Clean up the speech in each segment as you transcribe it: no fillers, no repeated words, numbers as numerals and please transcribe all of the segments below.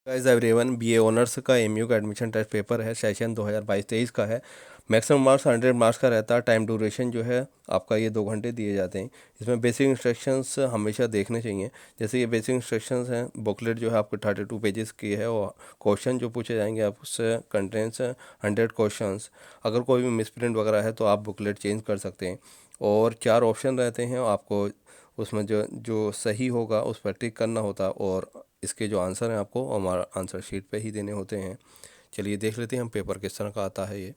Guys everyone, BA honours का MU का admission test paper है। सेशन 2022-23 का है। मैक्सिमम मार्क्स 100 मार्क्स का रहता है। टाइम ड्यूरेशन जो है आपका ये 2 घंटे दिए जाते हैं। इसमें बेसिक इंस्ट्रक्शंस हमेशा देखने चाहिए। जैसे ये बेसिक इंस्ट्रक्शंस हैं, बुकलेट जो है आपको 32 पेजेस की है और क्वेश्चन जो पूछे जाएंगे आपसे कंटेंट्स 100 क्वेश्चंस। अगर कोई भी मिसप्रिंट वगैरह है तो आप बुकलेट चेंज कर सकते हैं। और 4 ऑप्शन रहते हैं, आपको उसमें जो जो सही होगा उस पर टिक करना होता है और इसके जो आंसर हैं आपको हमारा आंसर शीट पे ही देने होते हैं। चलिए देख लेते हैं हम पेपर किस तरह का आता है ये।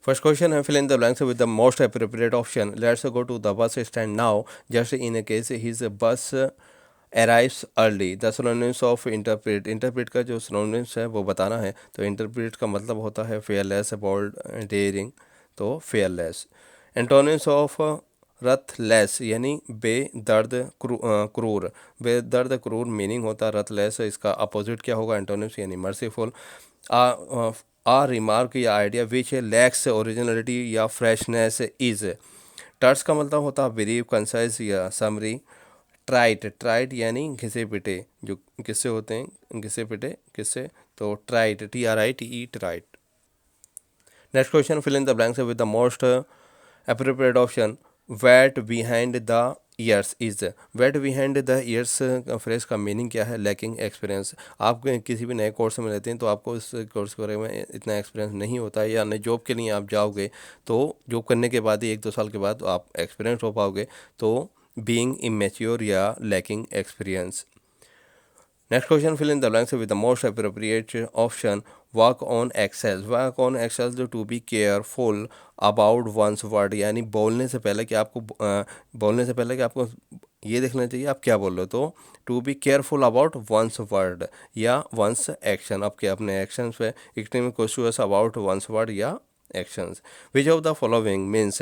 फर्स्ट क्वेश्चन है, fill in the blanks with the most appropriate option. Let's go to the bus stand now just in case his bus arrives early. The synonyms of interpret. Interpret का जो synonyms है वो बताना है। तो interpret का मतलब होता है फेयरलेस, बोल्ड, डेयरिंग। तो फेयरलेस। एंटोनिम्स ऑफ रथलेस यानी बेदर्द, क्रूर। बेदर्द क्रूर मीनिंग होता है रथलेस। इसका अपोजिट क्या होगा? एंटोनिम्स यानी मर्सीफुल। आ रिमार्क या आइडिया विच लैक्स ओरिजिनलिटी या फ्रेशनेस इज। टर्स का मतलब होता है ब्रीफ, कंसाइज या समरी। ट्राइट। ट्राइट यानी घिसे पिटे, जो किससे होते हैं घिसे पिटे किससे, तो trite, TRITE, trite. Next question, fill in the blanks with the most appropriate option. wet behind the ears is। wet behind the ears का फ्रेज का मीनिंग क्या है? Lacking experience. आप किसी भी नए कोर्स में रहते हैं तो आपको इस कोर्स के बारे में इतना एक्सपीरियंस नहीं होता है, या नए जॉब के लिए आप जाओगे तो जॉब करने के बाद ही 1-2 साल के बाद आप एक्सपीरियंस हो पाओगे। तो बीइंग इमेच्योर या lacking experience. Next question, fill in the blanks with the most appropriate option. Work on excel. Work on excel to be careful about one's word यानी बोलने से पहले कि आपको बोलने से पहले कि आपको ये देखना चाहिए आप क्या बोल रहे हो। तो to be careful about one's word या वंस एक्शन, आपके अपने एक्शंस पे extreme question about one's word या actions. Which of the following means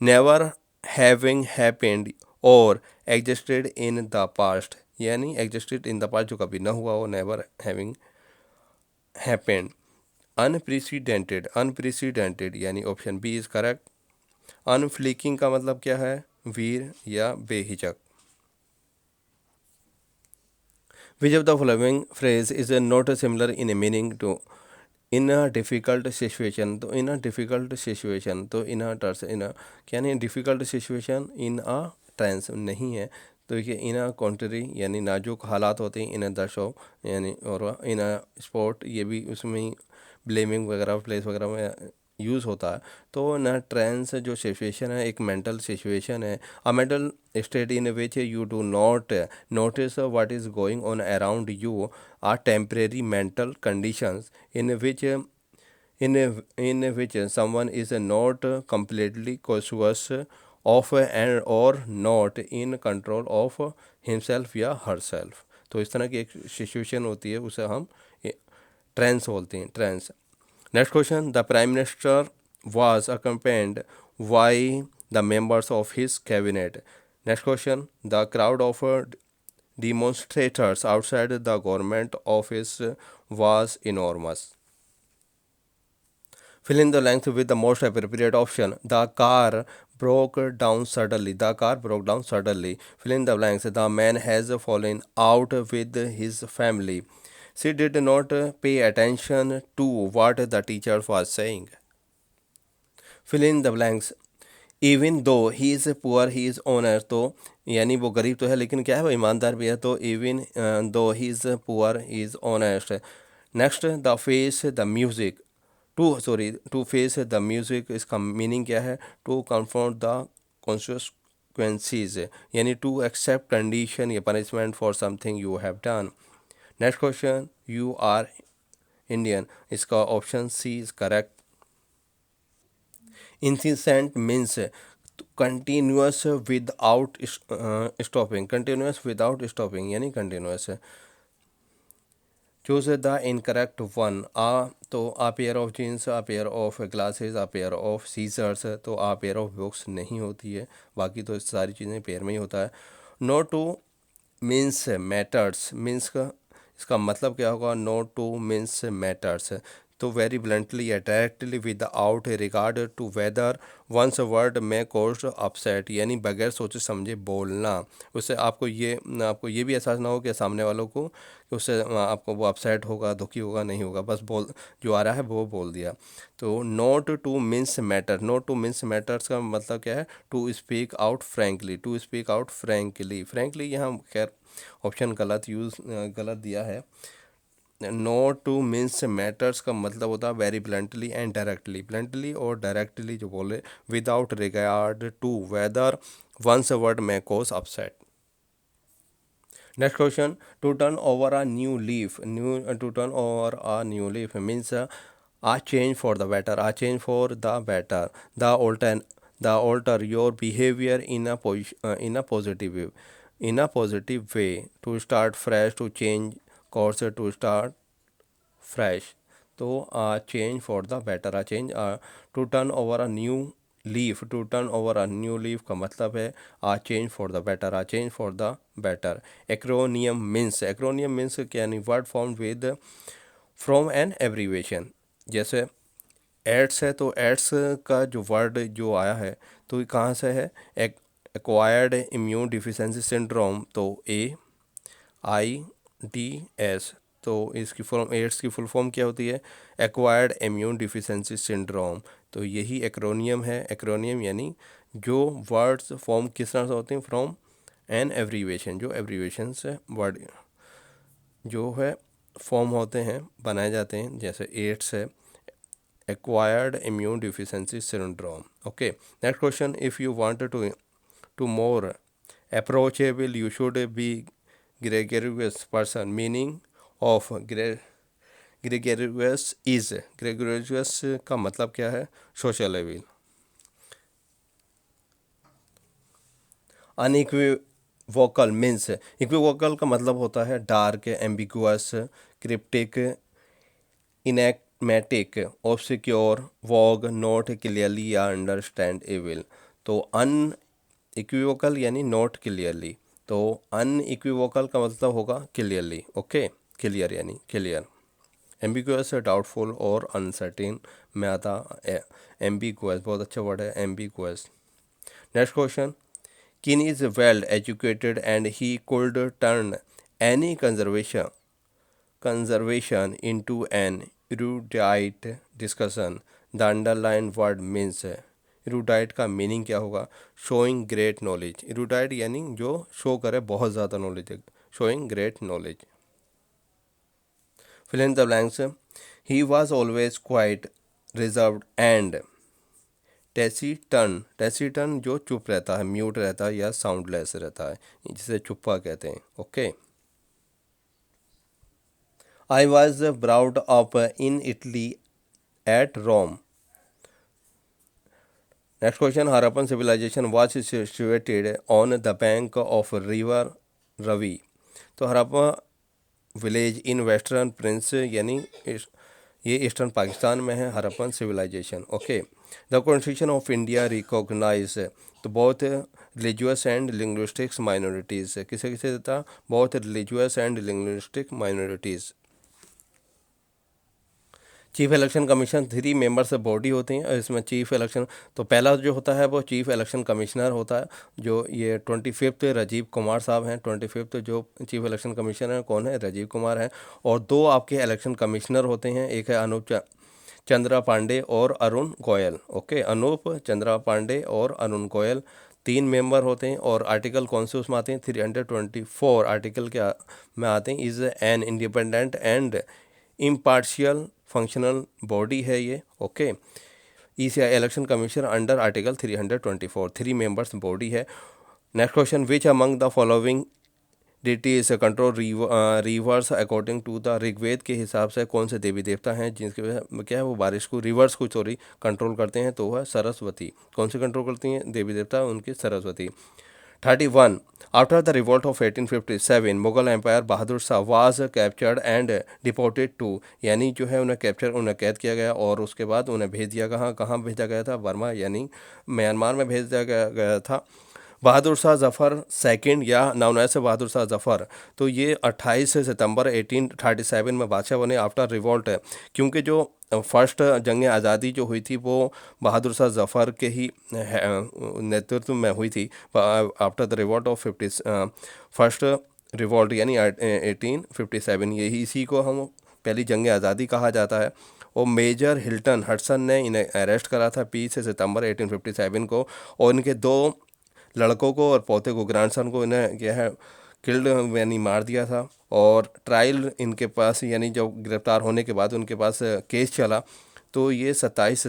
never having happened और एग्जिस्टेड इन द पास्ट यानी एग्जिस्टेड इन द पास्ट जो कभी ना हुआ हो, never having happened. Unprecedented. Unprecedented यानी option B is correct. Unflinching का मतलब क्या है? वीर या बेहिचक। Which of the following phrase is not similar in a meaning to in a difficult situation. तो इन अ डिफ़िकल्ट सिचुएशन, तो इन अ टर्स, इन अ क्या नहीं, difficult situation in a tense नहीं है। तो ये इन अ कॉन्ट्री यानी नाजुक हालात होते हैं। इन अ दशो यानी, और इन अ स्पोर्ट ये भी उसमें ही ब्लेमिंग वगैरह प्लेस वगैरह में यूज़ होता है। तो ना ट्रेंस जो सिचुएशन है एक मेंटल सिचुएशन है। अ mental state in which you do not notice what is going on around you are temporary mental conditions in which someone is not completely conscious of and or not in control of himself या herself। तो इस तरह की एक situation होती है, उसे हम ट्रेंस बोलते हैं, tense. Next question, the prime minister was accompanied by the members of his cabinet। Next question, the crowd of demonstrators outside the government office was enormous। Fill in the length with the most appropriate option। The car broke down suddenly। The car broke down suddenly। Fill in the blanks। The man has fallen out with his family। She did not pay attention to what the teacher was saying। Fill in the blanks। Even though he is poor he is honour. तो यानी वो गरीब तो है लेकिन क्या है, वो ईमानदार भी है। तो even though he is poor he is honest. Next, the face the music. To face the music, इसका मीनिंग क्या है? टू कन्फ्रंट द कॉन्सिक्वेंसीज यानी टू एक्सेप्ट कंडीशन या punishment for something you have done. Next question, you are Indian, इसका option C is correct. Incessant means continuous without stopping. Continuous without stopping यानी continuous. Choose the incorrect one. तो a pair of jeans, a pair of glasses, a pair of scissors. तो a pair of books नहीं होती है, बाकी तो सारी चीज़ें पेयर में ही होता है। No to means matters. Means का इसका मतलब क्या होगा? No to means matters. तो वेरी ब्लंटली या directly without regard to whether one's word में कोज अपसेट, यानी बगैर सोचे समझे बोलना। उससे आपको ये भी एहसास ना हो कि सामने वालों को कि उससे आपको वो अपसेट होगा, दुखी होगा, नहीं होगा, बस बोल जो आ रहा है वो बोल दिया। तो not to mince matter, not to mince matters का मतलब क्या है? To speak out frankly, to speak out frankly. Frankly यहाँ खैर ऑप्शन गलत दिया है। नॉट टू मीन्स मैटर्स का मतलब होता है very bluntly and directly, bluntly और डायरेक्टली जो बोले, without regard to whether one's word may cause upset. Next question, to turn over a new leaf, to turn over a new leaf means a change for the better, a change for the better, the alter the alter your behavior in a in a positive way, in a positive way, to start fresh, to change course, to start fresh। तो change for the better, change to turn over a new leaf, to turn over a new leaf का मतलब है change for the better, change for the better. Acronym means क्या, यानी word form with from an abbreviation. जैसे AIDS है तो ads का जो वर्ड जो आया है तो ये कहाँ से है? एक्वायर्ड इम्यून डिफिशेंसी सिंड्रोम, तो AIDS। तो इसकी फुल एड्स की फुल फॉर्म क्या होती है? Acquired immune deficiency syndrome. तो यही एक्रोनियम है। एक्रोनियम यानी जो वर्ड्स फॉर्म किस तरह से होते हैं? फ्रॉम एन एब्रीवेशन, जो एब्रीवेशन से वर्ड जो है फॉर्म होते हैं, बनाए जाते हैं। जैसे एड्स है, acquired immune deficiency syndrome। Okay, next question, if you want to more approachable, you should be gregarious person, meaning of gregarious का मतलब क्या है? sociable। अनइक्विवोकल मीन्स, इक्विवोकल का मतलब होता है dark, ambiguous, cryptic, enigmatic, obscure, vague, not clearly या understand evil. तो अन इक्विवोकल यानी नॉट क्लियरली, तो अन इक्विवोकल का मतलब होगा क्लियरली। ओके, क्लियर यानी क्लियर। एम्बिगुअस डाउटफुल और अनसर्टेन में आता एम्बिगुअस, बहुत अच्छा वर्ड है ambiguous. Next question, kin is well educated and he could turn any conservation into an erudite discussion। The underlined word means, erudite का meaning क्या होगा? Showing great knowledge. erudite यानी जो शो करे बहुत ज़्यादा नॉलेज है, showing great knowledge. fill in the blanks, he was always quite reserved and taciturn जो चुप रहता है, म्यूट रहता है या साउंडलेस रहता है, जिसे चुप्पा कहते हैं। Okay, I was brought up in Italy at Rome। Next question, Harappan civilization was situated on the bank of river Ravi। तो Harappa village in western prince यानी ये ईस्टर्न पाकिस्तान में है Harappan civilisation. Okay, the constitution of India recognise तो बहुत religious and linguistics minorities, किसे किसे देता? बहुत religious and linguistic minorities. Chief election commission 3 members body होती हैं, और इसमें चीफ इलेक्शन तो पहला जो होता है वो चीफ इलेक्शन कमिश्नर होता है, जो ये 25th राजीव कुमार साहब हैं। 25th जो चीफ इलेक्शन कमिश्नर हैं कौन है? राजीव कुमार हैं। और 2 आपके इलेक्शन कमिश्नर होते हैं, एक है अनूप चंद्रा पांडे और अरुण गोयल। ओके, अनूप चंद्रा पांडे और अरुण गोयल 3 मेंबर होते हैं। और आर्टिकल कौन से उसमें आते हैं? 324 आर्टिकल के में आते हैं। Is an independent and impartial functional body है ये। Okay, ECI election commission under article 324 3 members body है। Next question, which among the following deities control rivers according to the Rigveda के हिसाब से कौन से देवी देवता हैं जिनके क्या है वो बारिश को रिवर्स को कंट्रोल करते हैं? तो वह सरस्वती। कौन से कंट्रोल करती हैं देवी देवता? उनकी Saraswati. 31, after the revolt of 1857 Mughal empire Bahadur Shah was captured and deported to, यानी जो है उन्हें कैद किया गया और उसके बाद उन्हें भेज दिया कहाँ भेजा गया था? बर्मा यानी म्यांमार में भेज दिया गया था। बहादुर शाह ज़फ़र सेकंड या नाउन एज बहादुर शाह ज़फ़र, तो ये 28 सितंबर 1837 में बादशाह बने आफ्टर रिवॉल्ट है, क्योंकि जो फर्स्ट जंग आज़ादी जो हुई थी वो बहादुर शाह ज़फ़र के ही नेतृत्व में हुई थी after the revolt of 50 first revolt यानी 1857, यही इसी को हम पहली जंग आज़ादी कहा जाता है। और मेजर हिल्टन हडसन ने इन्हें अरेस्ट करा था 20 सितंबर 1857 को, और इनके दो लड़कों को और पोते को, ग्रैंडसन को, इन्हें क्या है किल्ड यानी मार दिया था। और ट्रायल इनके पास यानी जब गिरफ्तार होने के बाद उनके पास केस चला, तो ये 27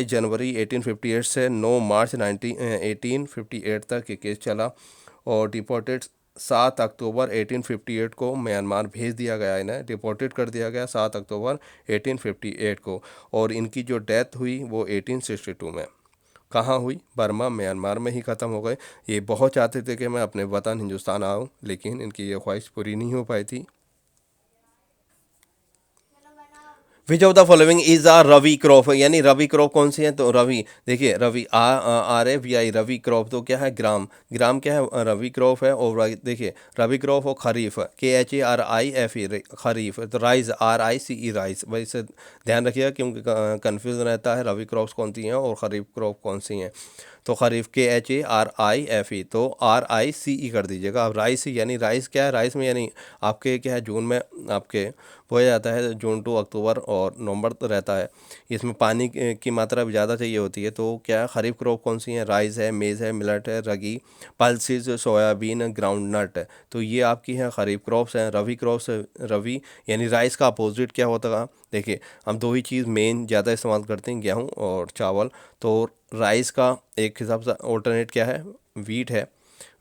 जनवरी 1858 से 9 मार्च 1858 तक ये केस चला, और डिपोर्टेड 7 अक्टूबर 1858 को म्यांमार भेज दिया गया, इन्हें डिपोर्टेड कर दिया गया 7 अक्टूबर 1858 को। और इनकी जो डेथ हुई वो 1862 में कहाँ हुई, बर्मा म्यांमार में ही ख़त्म हो गए। ये बहुत चाहते थे कि मैं अपने वतन हिंदुस्तान आऊँ, लेकिन इनकी ये ख्वाहिश पूरी नहीं हो पाई थी। Which of the following is a rabi crop, यानी रवि क्रॉप कौन सी है, तो रवि देखिए rabi R A V I, rabi crop तो क्या है, ग्राम, ग्राम क्या है, रवि क्रॉप है। और देखिए रवि क्रॉप और खरीफ, KHARIF खरीफ, तो राइस RICE राइस, भाई इसे ध्यान रखिएगा क्योंकि कन्फ्यूजन रहता है रवि क्रॉप्स कौन सी हैं और खरीफ क्रॉप कौन सी हैं। तो खरीफ KHARIFE, तो RICE कर दीजिएगा। अब राइस यानी राइस क्या है, राइस में यानी आपके क्या है जून में आपके बोया जाता है, जून टू अक्टूबर और नवंबर तो रहता है, इसमें पानी की मात्रा भी ज़्यादा चाहिए होती है। तो क्या खरीफ क्रॉप कौन सी है, राइस है, मेज़ है, मिलेट है, रगी, पल्सिस, सोयाबीन, ग्राउंड नट है। तो ये आपकी हैं खरीफ क्रॉप्स हैं। रवि क्रॉप्स, रवि यानी राइस का अपोजिट क्या होता है, देखिए हम दो ही चीज़ मेन ज़्यादा इस्तेमाल करते हैं, गेहूँ और चावल। तो राइस का एक हिसाब से ऑल्टरनेट क्या है, वीट है,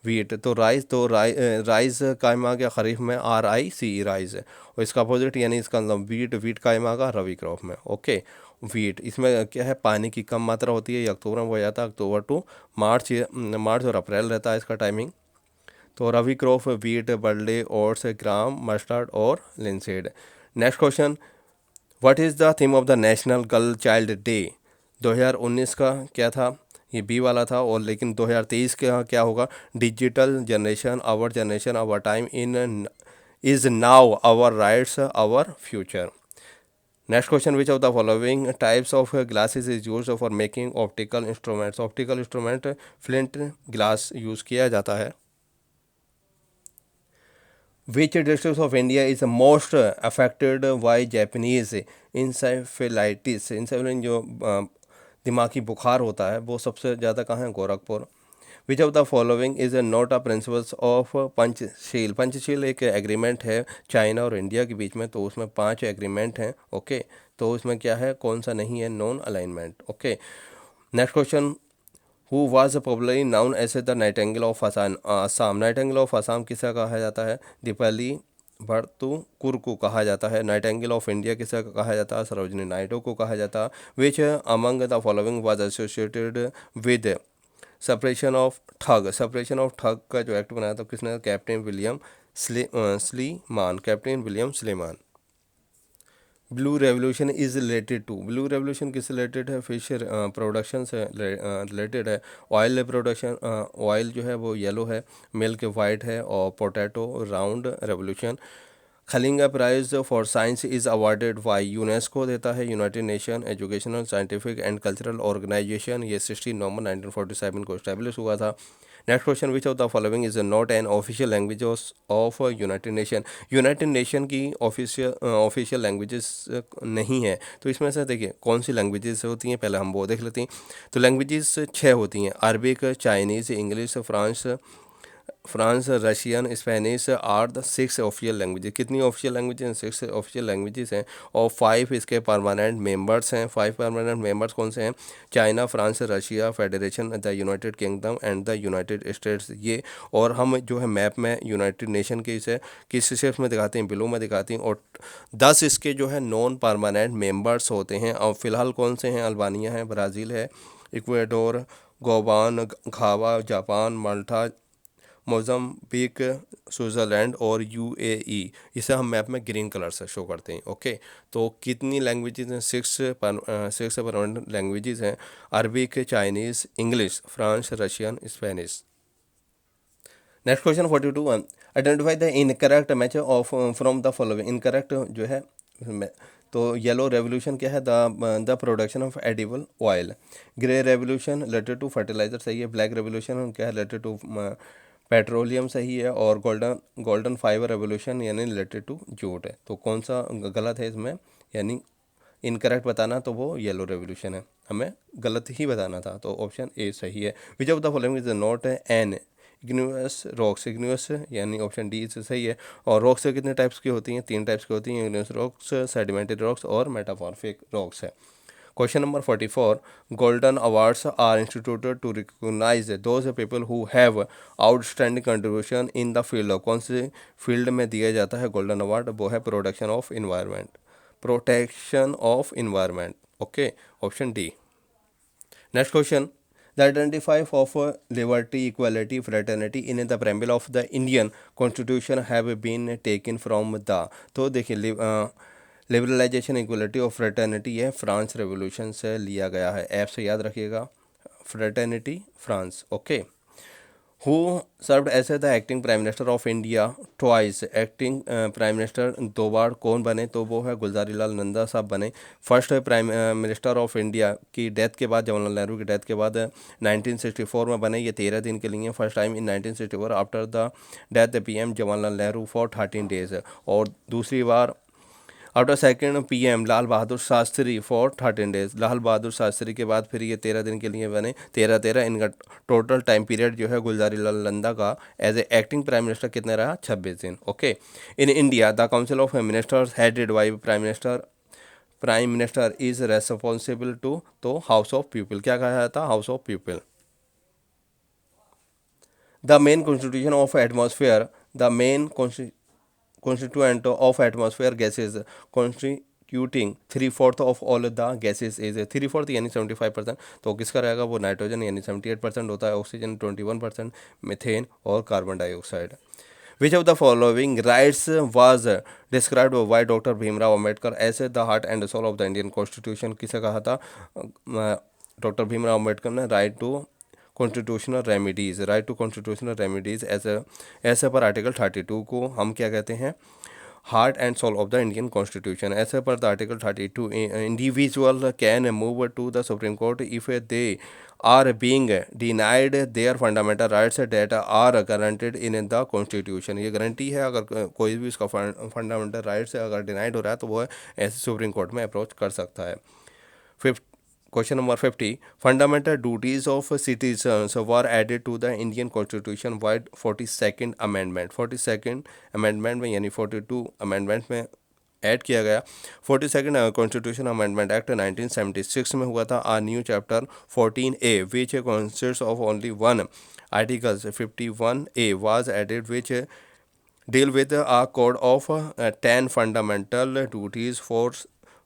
वीट। तो राइस, तो राइस कायम आ गया खरीफ में, RICE राइस है। और इसका अपोजिट यानी इसका मतलब वीट, वीट कायम आ गया रवि क्रॉप में। ओके, वीट इसमें क्या है पानी की कम मात्रा होती है, ये अक्टूबर में हो जाता है, अक्टूबर टू मार्च, मार्च और अप्रैल रहता है इसका टाइमिंग। तो रवि क्रॉप वीट, बर्ले, ओट्स, ग्राम, मस्टर्ड और linseed. Next question, what is the theme of the national girl child day. 2019 का क्या था, ये बी वाला था, और लेकिन 2023 का क्या होगा, digital generation, our time in is now, our rights our future. Next question, which of the following types of glasses is use for making optical instruments. Optical instrument flint glass use किया जाता है। Which districts of India is most affected by Japanese encephalitis. Encephalitis जो दिमागी बुखार होता है वो सबसे ज़्यादा कहाँ है, गोरखपुर। विच of the following is not a principles of Panchsheel. Panchsheel एक एग्रीमेंट है चाइना और इंडिया के बीच में, तो उसमें 5 एग्रीमेंट हैं। ओके, तो उसमें क्या है, कौन सा नहीं है, non alignment. Okay, next question, who was popularly known as the nightingale of Assam. Nightingale of Assam किसे कहा जाता है, दीपाली भरतुकुर को कहा जाता है। नाइटेंगल ऑफ इंडिया किसे कहा जाता है, सरोजिनी नायडू को कहा जाता है। Which among the following was associated with separation of thug. Separation of thug का जो एक्ट बनाया था किसने, captain William Sleeman, captain William Sleeman. Blue revolution is related to, blue revolution किससे रिलेटेड है, फिश प्रोडक्शन से रिलेटेड है। Oil production, oil जो है वो येलो है, मिल्क वाइट है, और potato round revolution. Kalinga prize for science is awarded by UNESCO देता है, United nation educational scientific and cultural organisation. ये 16 नवंबर 1947 को इस्टेब्लिश हुआ था। Next question, which of the following is not an official language of United Nation. United Nation की official languages नहीं है। तो इसमें से देखिए कौन सी लैंग्वेजेस होती हैं, पहले हम वो देख लेते हैं। तो लैंग्वेजेस 6 होती हैं, Arabic, Chinese, English, France, Russian, Spanish are the 6 official languages. कितनी ऑफिशियल लैंग्वेजेस हैं, 6 ऑफिशियल लैंग्वेजेस हैं। और 5 इसके परमानेंट मेंबर्स हैं। 5 परमानेंट मेंबर्स कौन से हैं, China, France, Russia, federation, the United kingdom and the United states. ये और हम जो है मैप में यूनाइटेड नेशन के इसे किस शेप में दिखाते हैं, ब्लू में दिखाते हैं। और 10 इसके जो है नॉन परमानेंट मेंबर्स होते हैं। और फिलहाल कौन से हैं, अल्बानिया है, ब्राज़ील है, इक्वाडोर, गोबान, घावा, जापान, माल्टा, मोज़म्बिक, स्विट्ज़रलैंड और यूएई। इसे हम मैप में ग्रीन कलर से शो करते हैं। ओके, तो कितनी लैंग्वेजेस हैं? सिक्स परमानेंट लैंग्वेजेस हैं। Arabic, Chinese, English, France, Russian, Spanish. Next question 42 identify the incorrect match of from the following. Incorrect जो है तो येलो रेवोल्यूशन क्या है? The production of edible oil. Grey revolution related to fertiliser सही है। Black revolution क्या है? Related to petroleum सही है। और गोल्डन फाइबर रेवोल्यूशन यानी रिलेटेड टू जूट है। तो कौन सा गलत है इसमें, यानी इनकरेक्ट बताना? तो वो येलो रेवोल्यूशन है, हमें गलत ही बताना था। तो ऑप्शन ए सही है। Which of the following is not N igneous rocks? Igneous यानी ऑप्शन डी से सही है। और रॉक्स कितने टाइप्स की होती हैं? 3 टाइप्स की होती हैं, इग्नियस रॉक्स, सेडिमेंटरी रॉक्स और मेटामॉर्फिक रॉक्स है। Question number 44 golden awards are instituted to recognise those people who have outstanding contribution in the field of. कौन से फील्ड में दिया जाता है गोल्डन अवार्ड? वो है protection of environment. Okay, option D. Next question the identify of liberty, equality, fraternity in the preamble of the Indian constitution have been taken from the. तो देखिए लिबरलाइजेशन, इक्वलिटी और fraternity ये France revolution से लिया गया है। ऐप से याद रखिएगा, fraternity France. Okay, who served as the acting prime minister of India twice. Acting prime minister 2 बार कौन बने? तो वो है गुलजारी लाल नंदा साहब बने। First prime minister of India की डेथ के बाद, जवाहरलाल नेहरू की डेथ के बाद 1964 में बने। ये 13 दिन के लिए first time in 1964 after the death PM Jawaharlal Nehru for 13 days. और दूसरी बार after second PM Lal Bahadur Shastri for 13 days. Lal Bahadur Shastri के बाद फिर ये 13 दिन के लिए बने। 13 इनका टोटल टाइम पीरियड जो है गुलजारी लाल नंदा का as a acting prime minister कितने रहा? 26 दिन। Okay, in India the council of ministers headed by prime minister is responsible to. तो हाउस ऑफ पीपल, क्या कहा जाता? House of people. The main constitution of atmosphere, the main constituent of atmosphere gases constituting 3/4 of all the gases is 3/4 यानी 75%। तो किसका रहेगा? वो nitrogen यानी 78% होता है, ऑक्सीजन 21%, मीथेन और carbon dioxide. Which of the following rights was described by doctor Bhimrao Ambedkar as the heart and soul of the Indian constitution? किसे कहा था डॉक्टर भीमराव अम्बेडकर ने? Right to constitutional remedies. Right to constitutional remedies ऐसे पर article 32 को हम क्या कहते हैं? Heart and soul of the Indian constitution. ऐसे पर the article 32 individual can move to the Supreme Court if they are being denied their fundamental rights that are guaranteed in the constitution. ये guarantee है, अगर कोई भी उसका fundamental rights अगर denied हो रहा है तो वो ऐसे सुप्रीम कोर्ट में अप्रोच कर सकता है। Fifth question number 50 fundamental duties of citizens were added to the Indian constitution vide 42nd amendment. 42nd amendment में यानी 42 अमेंडमेंट में ऐड किया गया। 42nd कॉन्स्टिट्यूशन अमेंडमेंट एक्ट 1976 में हुआ था। A new chapter 14A which consists of only one articles 51A was added which deal with a code of 10 fundamental duties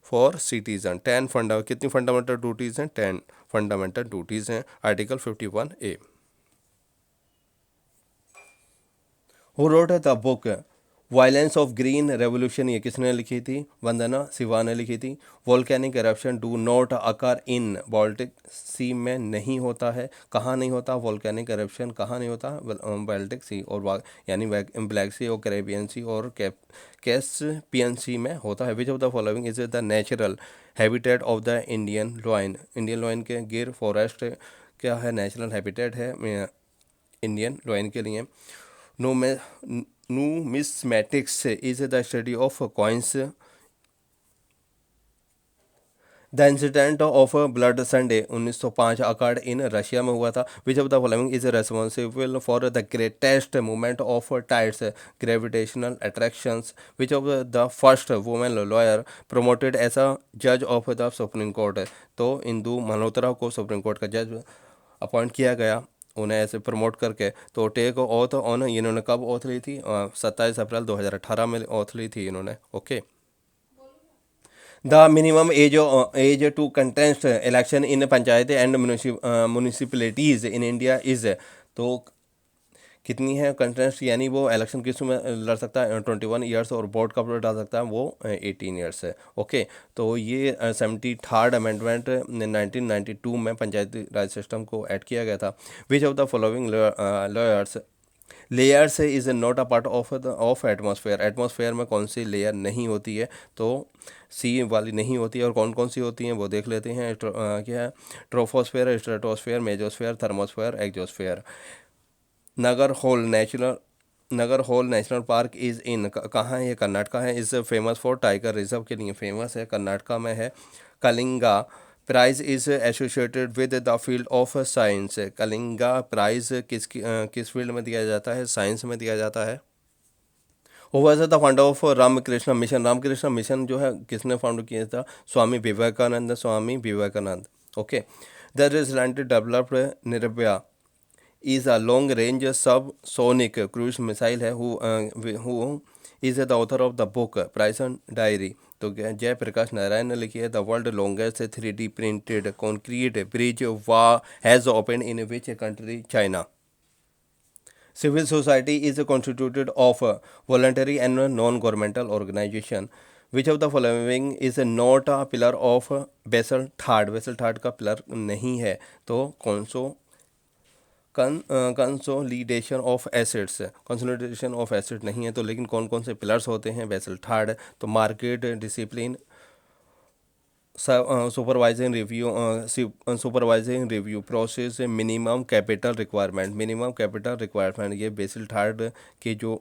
for citizen। 10 कितनी fundamental duties हैं? 10 fundamental duties हैं, article 51A। Who wrote the book violence of green revolution? ये किसने लिखी थी? वंदना शिवा ने लिखी थी। Volcanic eruption do not occur in Baltic sea में नहीं होता है। कहाँ नहीं होता वोल्केनिक एरप्शन? कहाँ नहीं होता? बाल्टिक सी और यानी ब्लैक सी और कैरेबियन सी और कैस्पियन सी में होता है। Which of the following is the natural habitat of the Indian lion? Indian lion के गिर फॉरेस्ट क्या है? नेचुरल हैबिटेट है इंडियन लॉयन के लिए। Numismatics is the study of coins। The incident of blood Sunday 1905 occurred in Russia में हुआ था। Which of the following is responsible for the greatest movement of tides gravitational attractions? Which of the first women lawyer promoted as a जज of the Supreme court? तो इंदु मल्होत्रा को supreme court का जज appoint किया गया, उन्हें ऐसे प्रमोट करके। तो टेक ऑथ ऑन इन्होंने कब ऑथ ली थी? 27 अप्रैल 2018 में ऑथ ली थी इन्होंने। Okay, the minimum age to contest election in panchayat and municipalities in India is. तो कितनी है कंटेस्ट, यानी वो इलेक्शन किस में लड़ सकता है 21 ईयर्स, और वोट कब डाल सकता है वो 18 ईयर्स है। ओके, तो ये 73rd अमेंडमेंट 1992 में पंचायती राज सिस्टम को ऐड किया गया था। Which of the following layers is not a part of atmosphere, atmosphere में कौन सी लेयर नहीं होती है, तो सी वाली नहीं होती है। और कौन कौन सी होती हैं वो देख लेते हैं। क्या है, troposphere, stratosphere, mesosphere, thermosphere, exosphere. Nagarhole national Nagarhole national park is in, कहाँ है ये, कर्नाटका है। Is famous for tiger reserve के लिए फेमस है, कर्नाटका में है। Kalinga prize is associated with the field of science, Kalinga prize किस फील्ड में दिया जाता है, साइंस में दिया जाता है। वो वैसे the founder of Ramakrishna mission, Ramakrishna mission जो है किसने फाउंड किया था, Swami Vivekananda, Swami Vivekananda. Okay, the result developed Nirbhaya is a long range subsonic cruise missile है, who is the author of the book Prison Diary। तो जयप्रकाश नारायण ने लिखी है। The world longest 3D printed concrete bridge has open in which country, China. Civil society is constituted of voluntary and non-governmental organization. Which of the following is not a pillar of Basel third, Basel third का pillar नहीं है, तो कौन सो consolidation of assets, consolidation of asset नहीं है, तो लेकिन कौन कौन से पिलर्स होते हैं बेसल थर्ड, तो market discipline, supervising review process, minimum capital requirement, minimum capital requirement. ये बेसल थर्ड के जो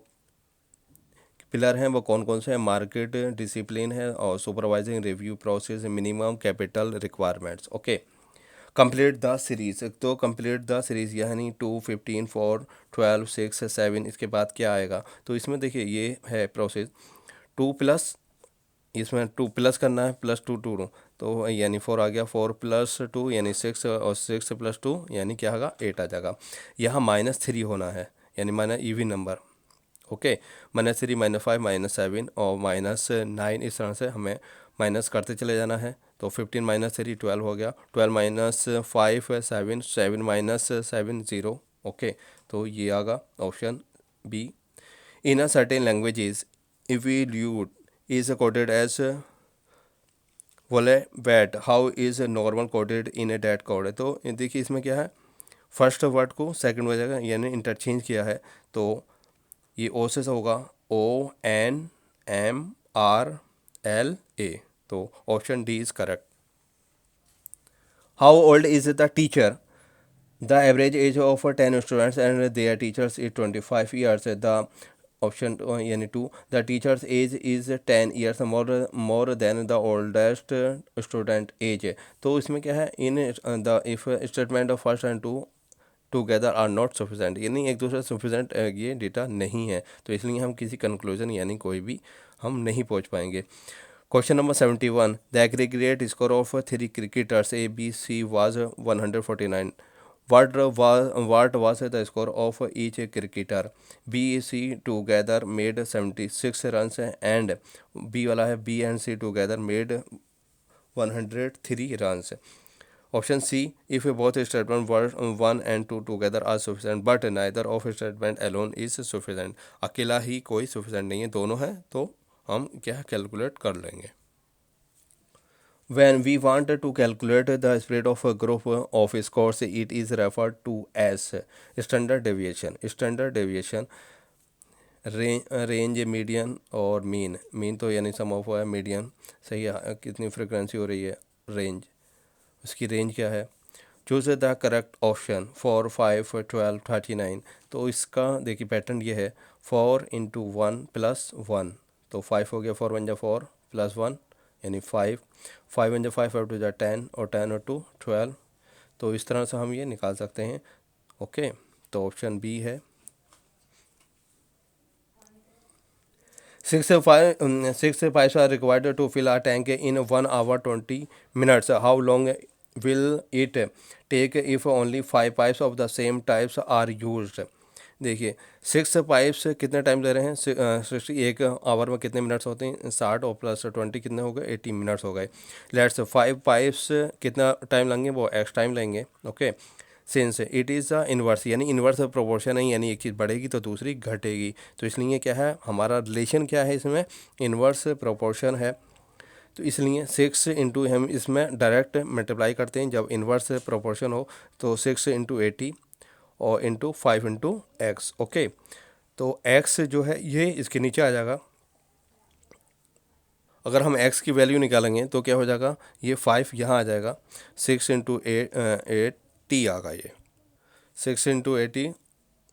पिलर हैं वो कौन कौन से हैं, मार्केट डिसिप्लिन है, और supervising review process, minimum capital requirements. Okay, complete the series, तो कंप्लीट द सीरीज यानी 2, 15, 4, 12, 6, 7, इसके बाद क्या आएगा, तो इसमें देखिए ये है प्रोसेस 2+, इसमें 2+ करना है, +2 तो यानी 4 आ गया, 4+2 यानी 6, और 6+2 यानी क्या होगा 8 आ जाएगा। यहाँ -3 होना है, यानी माइनस इवन नंबर। ओके, -3, -5, -7 और -9, इस तरह से हमें माइनस करते चले जाना है। तो 15 - 3 12 हो गया, 12 - 5 7, 7 - 7 0। ओके, तो ये आगा option B. In a certain languages evaluate is coded as बोले बैट, how is normal coded in a that code. तो देखिए इसमें क्या है, फर्स्ट वर्ड को सेकंड वजह यानी इंटरचेंज किया है, तो ये ओ से होगा ONMRLA, तो option D is correct. How old is the teacher, the average age of 10 students and their teachers is 25 years. The option यानी 2, the teacher's age is 10 years more than the oldest student age. तो इसमें क्या है, in the if statement of first and two together are not sufficient, यानी एक दूसरे sufficient ये data नहीं है, तो इसलिए हम किसी कंक्लूजन यानी कोई भी हम नहीं पहुंच पाएंगे। Question number 71, the aggregate score of 3 cricketers ABC was 149। What was the score of each cricketer? B, C together made 76 runs and B वाला है B and C together made 103 runs. Option C, if both statement were 1 and 2 together are sufficient but neither of statement alone is sufficient. अकेला ही कोई sufficient नहीं है, दोनों है तो हम क्या कैलकुलेट कर लेंगे। When we want to calculate the spread of a group of scores, it is referred to as standard deviation. Standard deviation range, median और मीन। मीन तो यानी सम ऑफ है, मीडियन सही है, कितनी फ्रिक्वेंसी हो रही है, रेंज, उसकी रेंज क्या है। Choose the correct option 4, 5, 12, 39। तो इसका देखिए पैटर्न ये है, 4 × 1 + 1, तो 5 हो गया, 4 × 1 = 4 + 1 यानी 5, 5 × 5 = 10 और 10 और 2 12। तो इस तरह से हम ये निकाल सकते हैं। ओके, तो ऑप्शन बी है। 6 pipes are required to fill a tank in 1 hour 20 minutes. How long will it take if only 5 pipes of the same types are used? देखिए 6 पाइप्स कितने टाइम ले रहे हैं, 60, 1 आवर में कितने मिनट्स होते हैं, 60 और +20 कितने हो गए, 80 मिनट्स हो गए। लेट्स 5 पाइप्स कितना टाइम लेंगे, वो एक्स टाइम लेंगे। Okay, since it is a inverse, यानी इन्वर्स प्रोपोर्शन है, यानी एक चीज़ बढ़ेगी तो दूसरी घटेगी, तो इसलिए क्या है हमारा रिलेशन क्या है इसमें, इन्वर्स प्रोपोर्शन है। तो इसलिए 6 इंटू हम इसमें डायरेक्ट मल्टीप्लाई करते हैं जब इन्वर्स प्रोपोर्शन हो, तो 6 इंटू 80 और इंटू 5 इंटू एक्स। ओके, तो एक्स जो है ये इसके नीचे आ जाएगा। अगर हम x की वैल्यू निकालेंगे तो क्या हो जाएगा, ये 5 यहाँ आ जाएगा, 6 इंटू 80 आएगा ये, 6 इंटू 80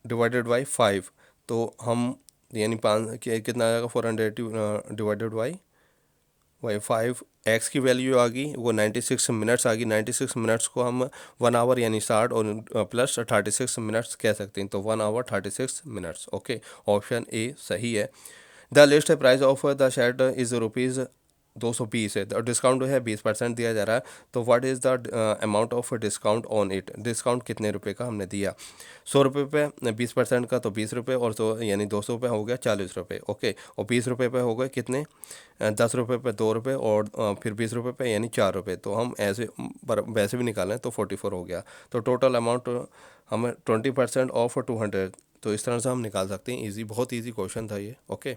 डिवाइडेड बाई 5, तो हम यानी पाँच कितना आ जाएगा 480 डिवाइडेड बाई 5। एक्स की वैल्यू आ गई वो 96 मिनट्स आ गई। 96 मिनट्स को हम 1 आवर यानी 60 और प्लस 36 मिनट्स कह सकते हैं, तो 1 hour 36 minutes. Okay, option A सही है। The list price of the shirt is rupees 220 है, डिस्काउंट है 20% दिया जा रहा है, तो what is the amount of discount on it, discount कितने रुपए का हमने दिया, 100 रुपये पे 20% का तो 20 रुपये, और 100 यानी 200 पे हो गया 40 रुपये। ओके, और 20 रुपये पे हो गए कितने, 10 रुपये पे 2 रुपये, और फिर 20 रुपये पे यानी 4 रुपये, तो हम ऐसे वैसे भी निकालें तो 44 हो गया, तो टोटल अमाउंट हमें 20% ऑफ 200, तो इस तरह से हम निकाल सकते हैं। ईजी, बहुत ईजी क्वेश्चन था ये। Okay,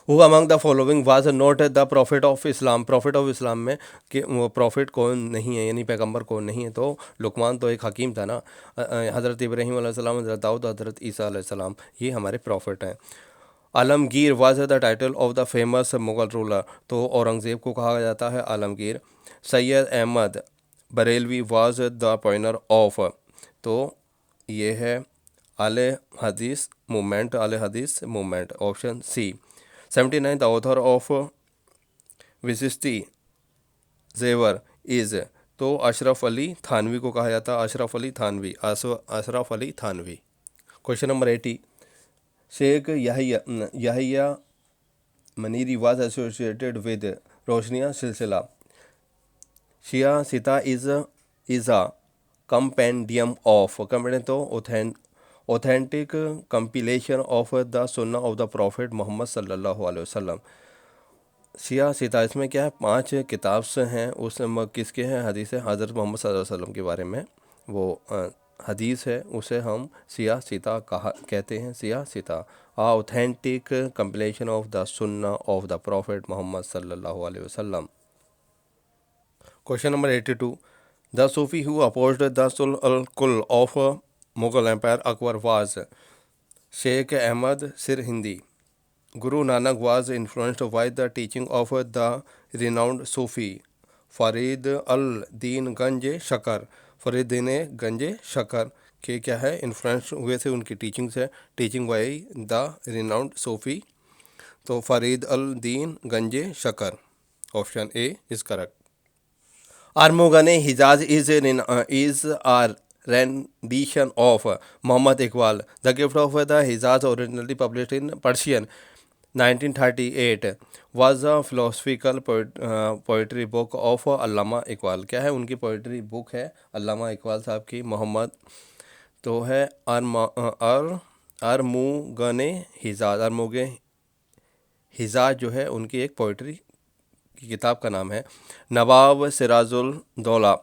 who among the following was not the profit of Islam, profit of Islam में कि वो प्रॉफिट कौन नहीं है, यानी पैगंबर कौन नहीं है, तो लुकमान तो एक हकीम था ना, हज़रत इब्राहीम अलैहिस्सलाम, हज़रत दाऊद, हज़रत ईसा अलैहिस्सलाम, ये हमारे प्रॉफिट हैं। Alamgir was the title of the famous Mughal ruler, तो औरंगज़ेब को कहा जाता है Alamgir. Syed Ahmad Barelvi was the pioneer of, तो ये है Ahle Hadith movement, Ahle Hadith movement, option C. 79 author of Bahishti Zewar is, तो अशरफ अली थानवी को कहा जाता है, Ashraf Ali Thanvi, Ashraf Ali Thanvi. Question number 80, Sheikh Yahya Maneri was associated with Roshaniya सिलसिला, Sihah Sitta is a compendium of, compendium तो authentic compilation of the Sunnah of the prophet Mohammad सल्लल्लाहु अलैहि वसल्लम। शिया सीता, इसमें क्या है 5 किताब से हैं, उस किसके हैं, हदीस है हज़रत मोहम्मद सल्लल्लाहु अलैहि वसल्लम के बारे में, वो हदीस है, उसे हम सिया सीता कहते हैं, Sihah Sitta, authentic compilation of the Sunnah of the prophet Mohammad सल्लल्लाहु अलैहि वसल्लम। Question number 82, the Sufi who opposed the cult of Mughal empire Akbar was, Sheikh Ahmad Sirhindi. Guru Nanak was influenced by the teaching of the renowned Sufi Farid al-Din Ganj Shakar, फरीदीन गंज शकर के क्या है influence हुए थे उनकी teaching से, teaching by the renowned Sufi, तो Farid al Din Ganj Shakar, option A is correct. Armaghan Hijaz is are rendition of Muhammad Iqbal, The Gift of the Hijaz, originally published in Persian 1938, was a philosophical poetry book of अल्लामा इकबाल। क्या है उनकी poetry book है अल्लामा इकबाल साहब की, मोहम्मद तो है अरमुगन हिजाज, अरमुगे हिजाज जो है उनकी एक पोइट्री की किताब का नाम है। नवाब Sirajul Daula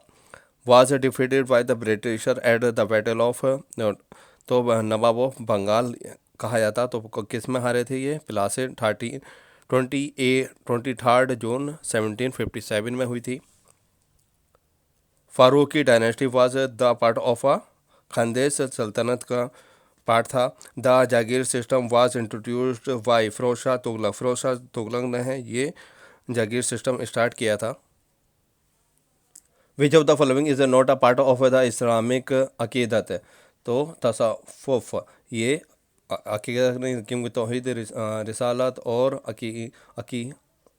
was defeated by the Britisher at the Battle of, तो नवाब ऑफ बंगाल कहा जाता, तो किस में हारे थे ये, प्लासी 23 जून 1757 में हुई थी। Faruqi dynasty was the part of a Khandesh सल्तनत का पार्ट था। The jagir system was introduced by Firoz Shah Tughlaq, Firoz Shah Tughlaq ने है ये जागीर सिस्टम स्टार्ट किया था। Which of the following is not a part of the Islamic aqidat, तो तसव्वुफ, ये अकीदत नहीं क्योंकि तौहीद रिसालत और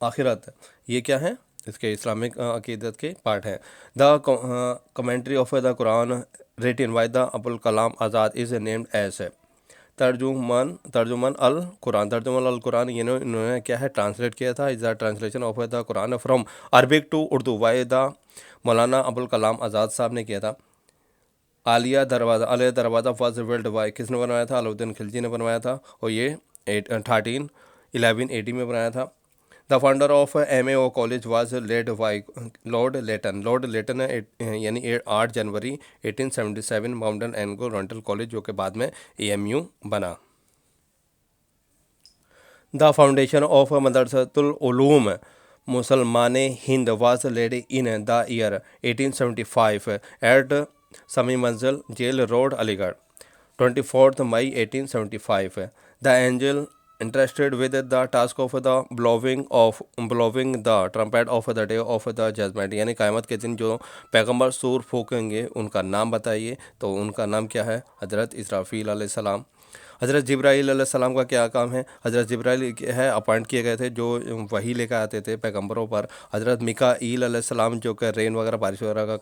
आखिरत ये क्या है इसके इस्लामिक अकीदत के पार्ट हैं। The commentary of the Quran written by the Abul Kalam Azad is named as, Tarjuman al Quran इन्होंने क्या है ट्रांसलेट किया था, is the translation of the Quran from Arabic to Urdu by the Maulana Abul Kalam आज़ाद साहब ने किया था। आलिया दरवाज़ा वाज बिल्ड बाय, किसने बनवाया था, अलाउद्दीन खिलजी ने बनवाया था, और ये 1311 AD में बनाया था। The founder of MAO college was laid by lord Lytton. Lord Lytton यानी 8 जनवरी 1877 माउंटेन एनवायरनमेंटल कॉलेज जो कि बाद में AMU बना। The foundation of Madrasatul Uloom Musalman Hind was laid in the year 1875 at Sami Manzil jail road Aligarh 24 May 1875। The angel interested with the task of the blowing the trumpet of the day of the judgment, यानी क़यामत के दिन जो पैगंबर सूर फूकेंगे उनका नाम बताइए। तो उनका नाम क्या है? हज़रत इसराफील अलैहिस्सलाम। हज़रत जिब्राईल अलैहिस्सलाम का क्या काम है? हज़रत जिब्राईल है अपॉइंट किए गए थे जो वही लेकर आते थे पैगंबरों पर। हज़रत मिकाईल अलैहिस्सलाम जो कि रेन वगैरह बारिश वगैरह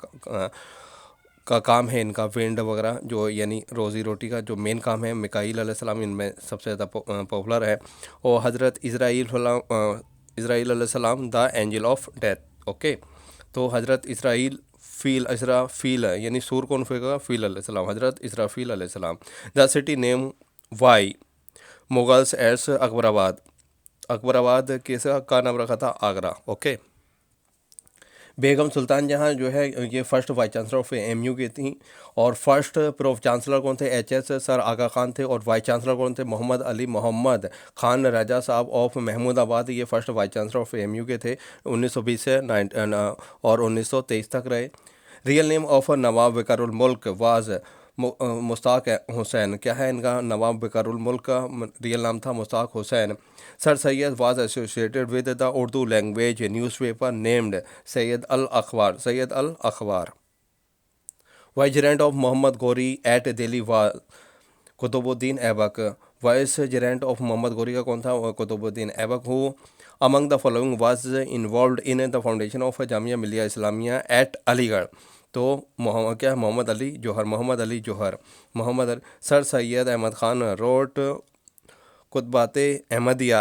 का काम है, इनका विंड वगैरह जो यानी रोज़ी रोटी का जो मेन काम है, मिकाईल अलैहिस्सलाम इनमें सबसे ज़्यादा पॉपुलर है। और हज़रत इज़राइल अलैहिस्सलाम the angel of death. Okay, तो हज़रत इसराफील यानी सूर कौन फेंकेगा? फील अलैहिस्सलाम, हज़रत इसराफील अलैहिस्सलाम। The city name by Mughals as Akbarabad. Akbarabad का नाम रखा था आगरा। ओके, बेगम सुल्तान जहाँ जो है ये first vice chancellor of MU की थी। और फर्स्ट प्रोफ चांसलर कौन थे? HS सर आगा खान थे। और वाइस चांसलर कौन थे? मोहम्मद अली मोहम्मद खान राजा साहब ऑफ महमूदाबाद। ये first vice chancellor of MU के थे 1920 से 1923 तक रहे। रियल नेम ऑफ नवाब विकारुल मुल्क वाज मुश्ताक हुसैन। क्या है इनका? नवाब विकारुल मुल्क का रियल नाम था Mushtaq Hussain. Sir Syed was associated with the Urdu language newspaper named Syed al Akhbar. Viceregent of Mohammad Ghori at Delhi was Qutubuddin Aibak. Viceregent of Mohammad Ghori का कौन था? Qutubuddin Aibak. Who among the following was involved in the foundation of Jamia Millia Islamia at Aligarh. तो Mohammad Ali Jauhar. Mohammad Ali. Sir Syed Ahmad Khan wrote Khutbat Ahmadiya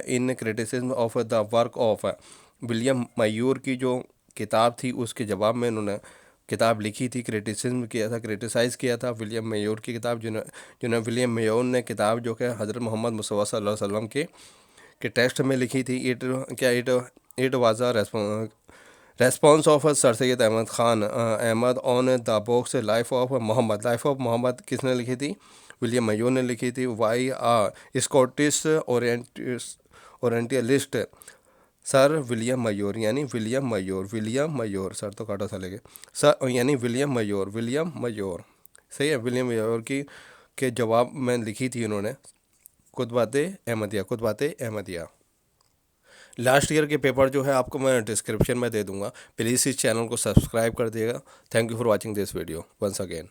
in criticism of the work of William मयूर की जो किताब थी उसके जवाब में इन्होंने किताब लिखी थी, क्रिटिसाइज़ किया था विलियम मयूर की किताब। जिन्होंने विलियम मयूर ने किताब जो कि हज़रत मोहम्मद मुस्तफ़ा सल्लल्लाहु अलैहि वसल्लम के टेक्स्ट में लिखी थी। It was a response of sir Syed Ahmad Khan Ahmad on the books life of Mohammad किसने लिखी थी? विलियम मयूर ने लिखी थी। By Scottish orientalist sir William Muir यानी विलियम मयूर सर तो काटा चलेगा सर यानी विलियम मयूर सही है। विलियम मयूर की के जवाब में लिखी थी उन्होंने कुतबात अहमदिया। लास्ट ईयर के पेपर जो है आपको मैं डिस्क्रिप्शन में दे दूंगा, प्लीज़ इस चैनल को सब्सक्राइब कर दिएगा। Thank you for watching this video once again.